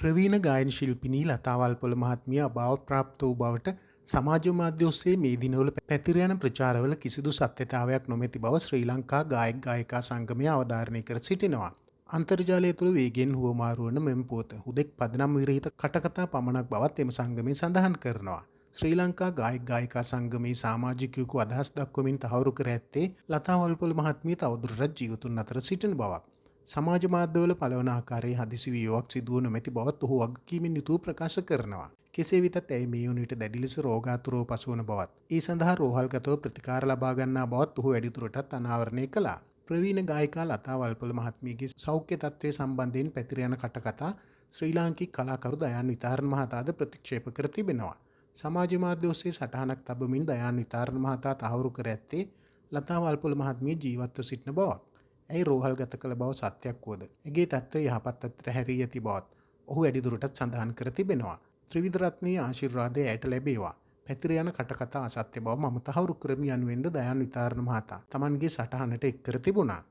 ප්‍රවීණ ගායන ශිල්පිනී ලතා වල්පොල මහත්මිය අභාවප්‍රාප්ත වූ බවට සමාජ මාධ්‍ය ඔස්සේ මේ දිනවල පැතිර යන ප්‍රචාරවල කිසිදු සත්‍යතාවයක් නොමැති බව ශ්‍රී ලංකා ගායක ගායිකා සංගමය අවධාරණය කර සිටිනවා. අන්තර්ජාලය තුළ වේගෙන් හුවමාරු වන මෙම පුවත හුදෙක් පදනම් විරහිත කටකතා පමණක් බවත් එම සංගමය සඳහන් කරනවා. ශ්‍රී ලංකා ගායක ගායිකා සංගමේ සමාජිකයෙකු අදහස් දක්වමින් තහවුරු කර ඇත්තේ ලතා වල්පොල මහත්මිය තවදුරටත් ජීවතුන් අතර සිටින බවක්. සමාජ මාධ්‍යවල පළවන ආකාරයේ හදිසි වියෝවක් සිදුව නොමැති බවත් ඔහු වගකීමෙන් යුතුව ප්‍රකාශ කරනවා. කෙසේ වෙතත් ඇය මේ වන විට දැඩි ලෙස රෝගාතුරව පසුවන බවත්, ඒ සඳහා රෝහල්ගතව ප්‍රතිකාර ලබා ගන්නා බවත් ඔහු වැඩිදුරටත් අනාවරණය කළා. ප්‍රවීණ ගායිකා ලතා වල්පොල මහත්මියගේ සෞඛ්‍ය තත්ත්වය සම්බන්ධයෙන් පැතිර යන කටකතා ශ්‍රී ලාංකික කලාකරු දයාන් විතාරණ මහතාද ප්‍රතික්ෂේප කර තිබෙනවා. සමාජ මාධ්‍ය ඔස්සේ සටහනක් තබමින් දයාන් විතාරණ මහතා තහවුරු කර ඇත්තේ ලතා වල්පොල මහත්මිය ජීවත්ව සිටින බවක්. ඇයි රෝහල්ගත කළ බව සත්‍යයක් වුවද ඇගේ තත්ත්වය යහපත් අතට හැරී ඇති බවත් ඔහු වැඩිදුරටත් සඳහන් කර තිබෙනවා. ත්‍රිවිධ රත්නයේ ආශිර්වාදය ඇයට ලැබේවා. පැතිර යන කටකතා අසත්‍ය බව මම තහවුරු කරමි යනුවෙන්ද දයාන් විතාරණ මහතා තමන්ගේ සටහනට එක් කර තිබුණා.